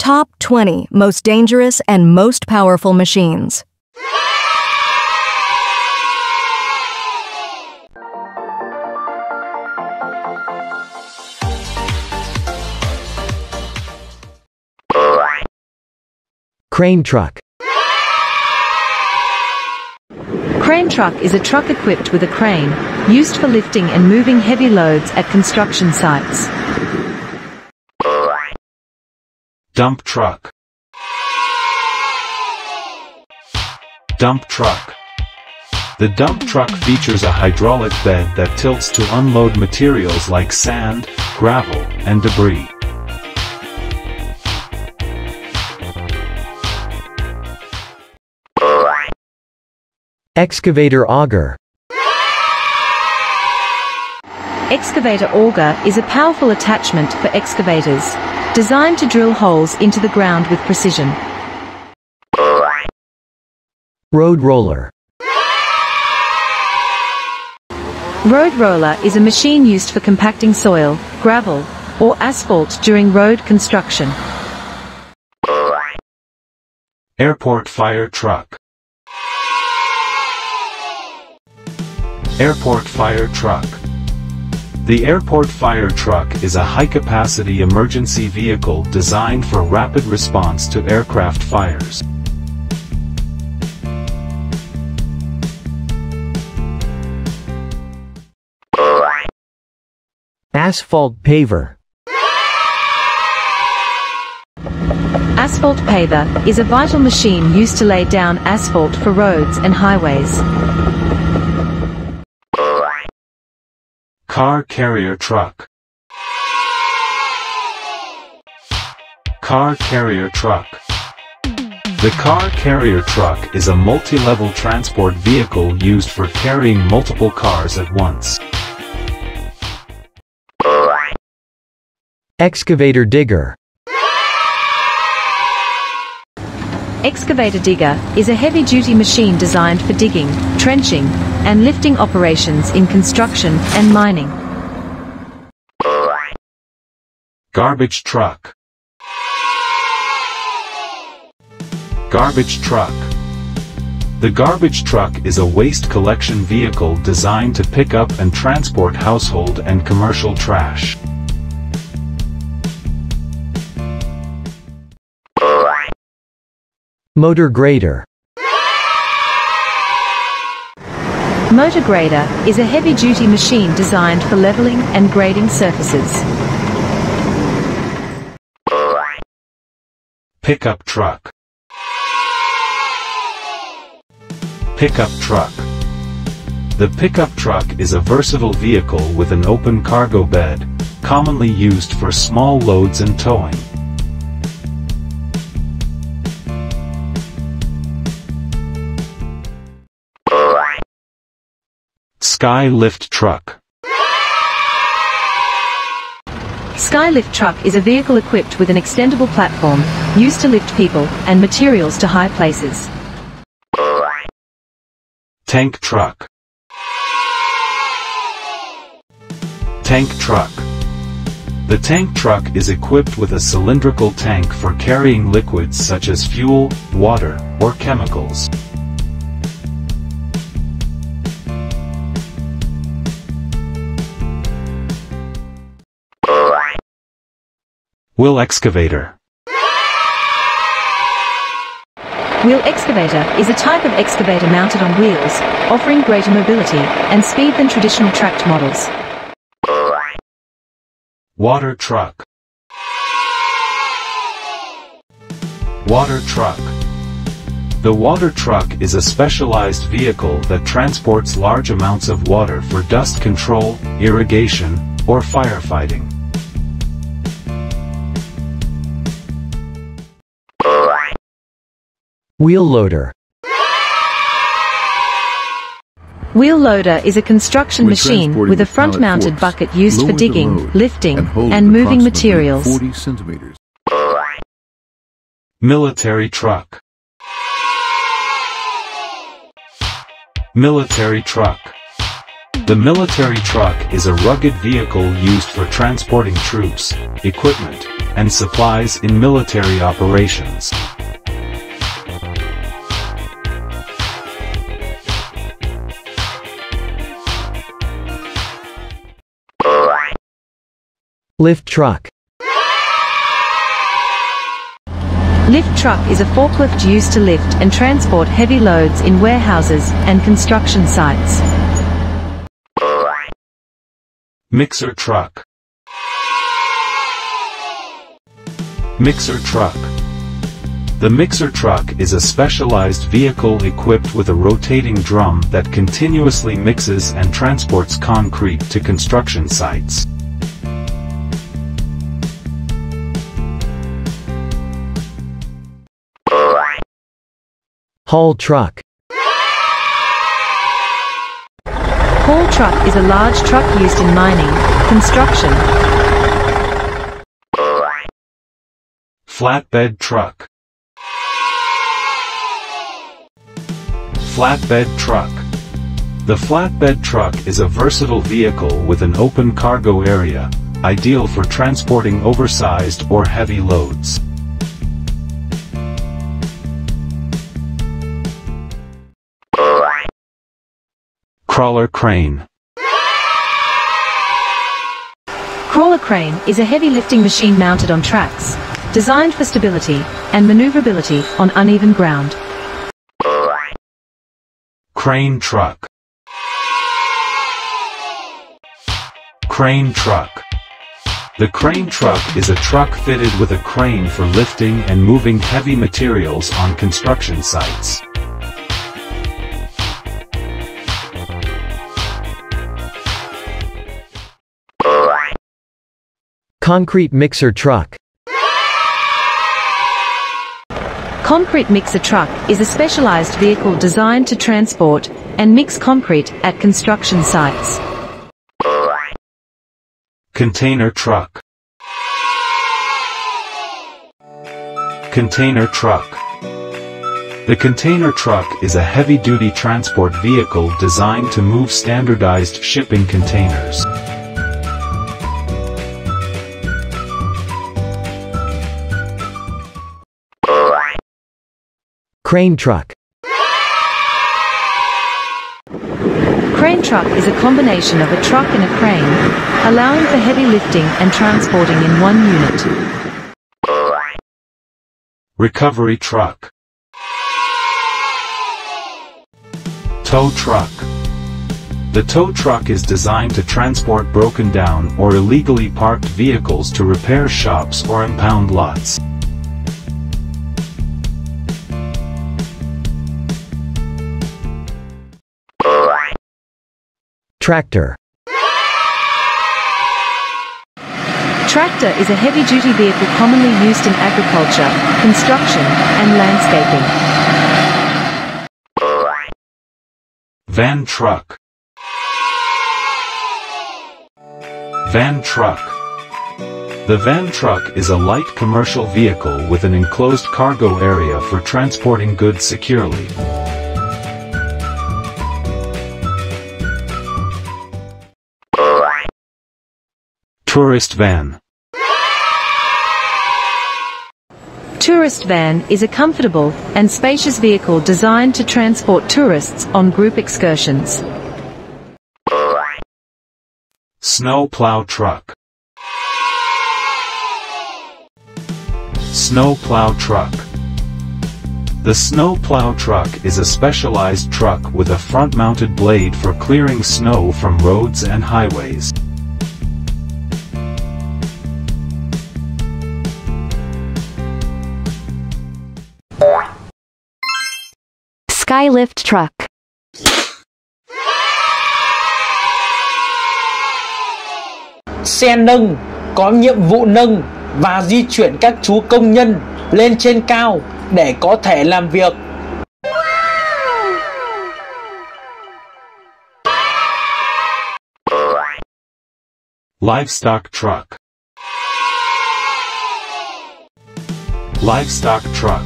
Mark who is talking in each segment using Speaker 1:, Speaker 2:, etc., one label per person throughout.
Speaker 1: Top 20 most dangerous and most powerful machines.
Speaker 2: Crane truck.
Speaker 3: Crane truck is a truck equipped with a crane, used for lifting and moving heavy loads at construction sites.
Speaker 4: Dump truck. Dump truck. The dump truck features a hydraulic bed that tilts to unload materials like sand, gravel, and debris.
Speaker 2: Excavator auger.
Speaker 3: Excavator auger is a powerful attachment for excavators, designed to drill holes into the ground with precision.
Speaker 2: Road roller.
Speaker 3: Road roller is a machine used for compacting soil, gravel, or asphalt during road construction.
Speaker 4: Airport fire truck. Airport fire truck. The airport fire truck is a high-capacity emergency vehicle designed for rapid response to aircraft fires.
Speaker 2: Asphalt paver.
Speaker 3: Asphalt paver is a vital machine used to lay down asphalt for roads and highways.
Speaker 4: Car carrier truck. Car carrier truck. The car carrier truck is a multi-level transport vehicle used for carrying multiple cars at once.
Speaker 2: Excavator digger.
Speaker 3: Excavator digger is a heavy-duty machine designed for digging, trenching, and lifting operations in construction and mining.
Speaker 4: Garbage truck. Garbage truck. The garbage truck is a waste collection vehicle designed to pick up and transport household and commercial trash.
Speaker 2: Motor grader.
Speaker 3: Motor grader is a heavy-duty machine designed for leveling and grading surfaces.
Speaker 4: Pickup truck. Pickup truck. The pickup truck is a versatile vehicle with an open cargo bed, commonly used for small loads and towing. Skylift truck.
Speaker 3: Skylift truck is a vehicle equipped with an extendable platform, used to lift people and materials to high places.
Speaker 4: Tank truck. Tank truck. The tank truck is equipped with a cylindrical tank for carrying liquids such as fuel, water, or chemicals. Wheel excavator.
Speaker 3: Wheel excavator is a type of excavator mounted on wheels, offering greater mobility and speed than traditional tracked models.
Speaker 4: Water truck. Water truck. The water truck is a specialized vehicle that transports large amounts of water for dust control, irrigation, or firefighting.
Speaker 2: Wheel loader.
Speaker 3: Wheel loader is a construction machine with a front-mounted bucket used for digging, lifting, and moving materials.
Speaker 5: 40 centimeters.
Speaker 4: Military truck. Military truck. The military truck is a rugged vehicle used for transporting troops, equipment, and supplies in military operations.
Speaker 2: Lift truck.
Speaker 3: Lift truck is a forklift used to lift and transport heavy loads in warehouses and construction sites.
Speaker 4: Mixer truck. Mixer truck. The mixer truck is a specialized vehicle equipped with a rotating drum that continuously mixes and transports concrete to construction sites.
Speaker 2: Haul truck.
Speaker 3: Haul truck is a large truck used in mining, construction.
Speaker 4: Flatbed truck. Flatbed truck. The flatbed truck is a versatile vehicle with an open cargo area, ideal for transporting oversized or heavy loads. Crawler crane.
Speaker 3: Crawler crane is a heavy lifting machine mounted on tracks, designed for stability and maneuverability on uneven ground.
Speaker 4: Crane truck. Crane truck. The crane truck is a truck fitted with a crane for lifting and moving heavy materials on construction sites.
Speaker 2: Concrete mixer truck.
Speaker 3: Concrete mixer truck is a specialized vehicle designed to transport and mix concrete at construction sites.
Speaker 4: Container truck. Container truck. The container truck is a heavy-duty transport vehicle designed to move standardized shipping containers.
Speaker 2: Crane truck.
Speaker 3: Crane truck is a combination of a truck and a crane, allowing for heavy lifting and transporting in one unit.
Speaker 4: Recovery truck. Tow truck. The tow truck is designed to transport broken down or illegally parked vehicles to repair shops or impound lots.
Speaker 2: Tractor.
Speaker 3: Tractor is a heavy-duty vehicle commonly used in agriculture, construction, and landscaping.
Speaker 4: Van truck. Van truck. The van truck is a light commercial vehicle with an enclosed cargo area for transporting goods securely. Tourist van.
Speaker 3: Tourist van is a comfortable and spacious vehicle designed to transport tourists on group excursions.
Speaker 4: Snow plow truck. Snow plow truck. The snow plow truck is a specialized truck with a front-mounted blade for clearing snow from roads and highways.
Speaker 1: Skylift truck.
Speaker 5: Xe nâng có nhiệm vụ nâng và di chuyển các chú công nhân lên trên cao để có thể làm việc.
Speaker 4: Livestock truck. Livestock truck.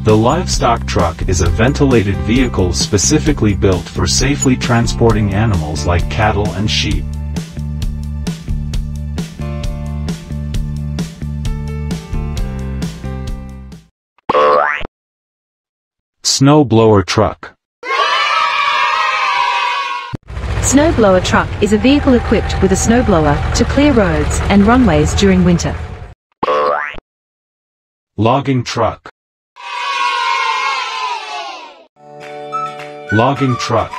Speaker 4: The livestock truck is a ventilated vehicle specifically built for safely transporting animals like cattle and sheep. Snowblower truck.
Speaker 3: Snowblower truck is a vehicle equipped with a snowblower to clear roads and runways during winter.
Speaker 4: Logging truck. Logging truck.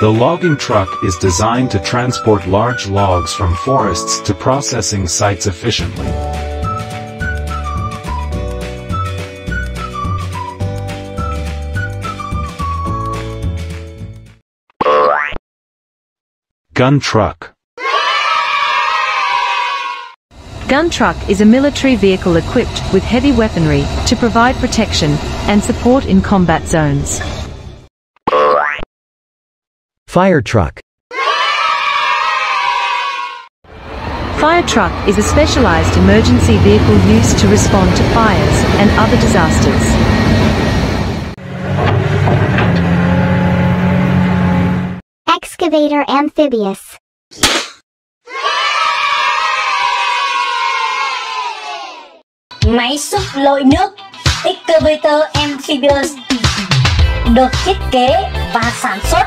Speaker 4: The logging truck is designed to transport large logs from forests to processing sites efficiently. Gun truck.
Speaker 3: Gun truck is a military vehicle equipped with heavy weaponry to provide protection and support in combat zones.
Speaker 2: Fire truck.
Speaker 3: Fire truck is a specialized emergency vehicle used to respond to fires and other disasters.
Speaker 6: Excavator amphibious.
Speaker 7: Máy xúc lội nước Excavator Amphibious được thiết kế và sản xuất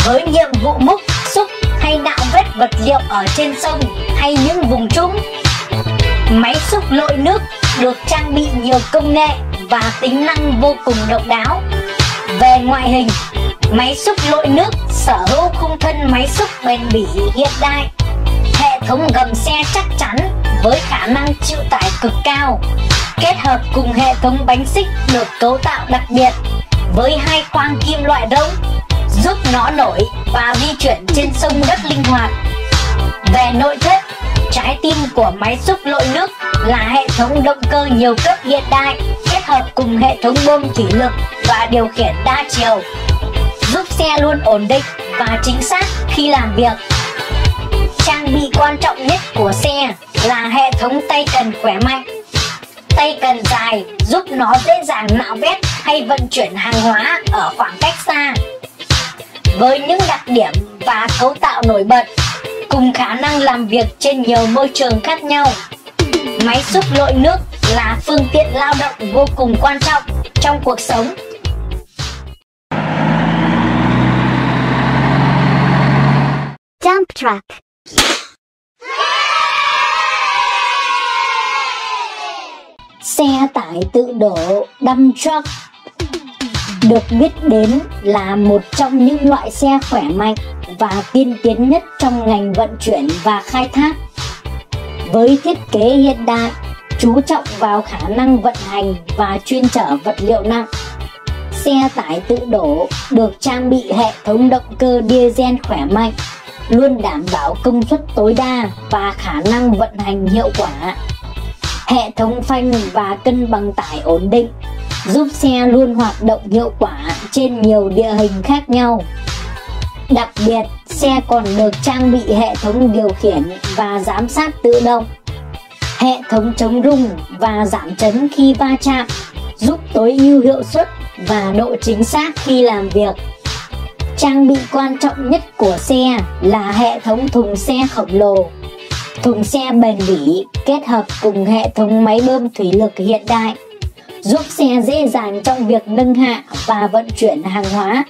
Speaker 7: với nhiệm vụ múc, xúc hay nạo vét vật liệu ở trên sông hay những vùng trũng. Máy xúc lội nước được trang bị nhiều công nghệ và tính năng vô cùng độc đáo. Về ngoại hình, máy xúc lội nước sở hữu khung thân máy xúc bền bỉ hiện đại, hệ thống gầm xe chắc chắn với khả năng chịu tải cực cao, kết hợp cùng hệ thống bánh xích được cấu tạo đặc biệt với hai khoang kim loại rỗng, giúp nó nổi và di chuyển trên sông rất linh hoạt. Về nội thất, trái tim của máy xúc lội nước là hệ thống động cơ nhiều cấp hiện đại kết hợp cùng hệ thống bơm thủy lực và điều khiển đa chiều, giúp xe luôn ổn định và chính xác khi làm việc. Trang bị quan trọng nhất của xe là hệ thống tay cần khỏe mạnh. Tay cần dài giúp nó dễ dàng nạo vét hay vận chuyển hàng hóa ở khoảng cách xa. Với những đặc điểm và cấu tạo nổi bật, cùng khả năng làm việc trên nhiều môi trường khác nhau, máy xúc lội nước là phương tiện lao động vô cùng quan trọng trong cuộc sống.
Speaker 6: Dump truck.
Speaker 7: Xe tải tự đổ dump truck được biết đến là một trong những loại xe khỏe mạnh và tiên tiến nhất trong ngành vận chuyển và khai thác. Với thiết kế hiện đại, chú trọng vào khả năng vận hành và chuyên chở vật liệu nặng, xe tải tự đổ được trang bị hệ thống động cơ diesel khỏe mạnh, luôn đảm bảo công suất tối đa và khả năng vận hành hiệu quả. Hệ thống phanh và cân bằng tải ổn định, giúp xe luôn hoạt động hiệu quả trên nhiều địa hình khác nhau. Đặc biệt, xe còn được trang bị hệ thống điều khiển và giám sát tự động, hệ thống chống rung và giảm chấn khi va chạm, giúp tối ưu hiệu suất và độ chính xác khi làm việc. Trang bị quan trọng nhất của xe là hệ thống thùng xe khổng lồ. Thùng xe bền bỉ kết hợp cùng hệ thống máy bơm thủy lực hiện đại, giúp xe dễ dàng trong việc nâng hạ và vận chuyển hàng hóa.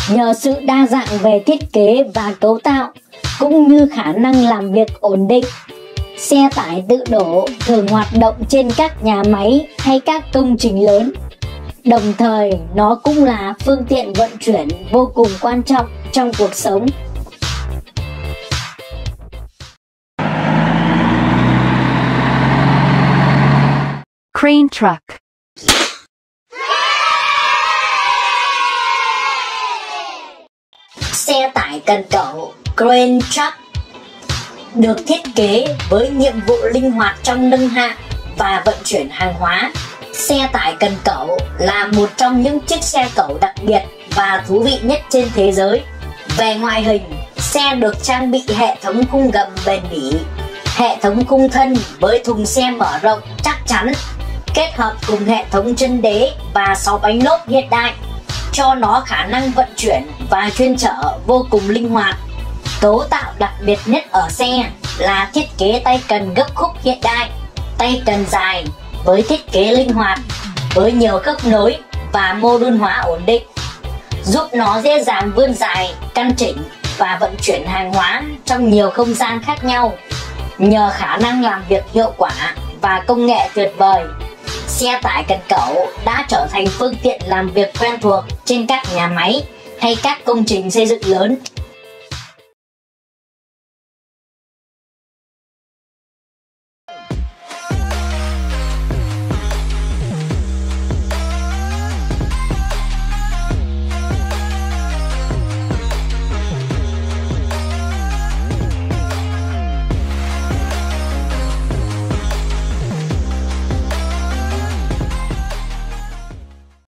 Speaker 7: Nhờ sự đa dạng về thiết kế và cấu tạo, cũng như khả năng làm việc ổn định, xe tải tự đổ thường hoạt động trên các nhà máy hay các công trình lớn. Đồng thời, nó cũng là phương tiện vận chuyển vô cùng quan trọng trong cuộc sống.
Speaker 1: Crane truck.
Speaker 7: Xe tải cần cẩu crane truck được thiết kế với nhiệm vụ linh hoạt trong nâng hạ và vận chuyển hàng hóa. Xe tải cần cẩu là một trong những chiếc xe cẩu đặc biệt và thú vị nhất trên thế giới. Về ngoại hình, xe được trang bị hệ thống khung gầm bền bỉ, hệ thống khung thân với thùng xe mở rộng chắc chắn, kết hợp cùng hệ thống chân đế và 6 bánh lốp hiện đại, cho nó khả năng vận chuyển và chuyên chở vô cùng linh hoạt. Cấu tạo đặc biệt nhất ở xe là thiết kế tay cần gấp khúc hiện đại, tay cần dài với thiết kế linh hoạt, với nhiều khớp nối và mô đun hóa ổn định, giúp nó dễ dàng vươn dài, căn chỉnh và vận chuyển hàng hóa trong nhiều không gian khác nhau. Nhờ khả năng làm việc hiệu quả và công nghệ tuyệt vời, xe tải cần cẩu đã trở thành phương tiện làm việc quen thuộc trên các nhà máy hay các công trình xây dựng lớn.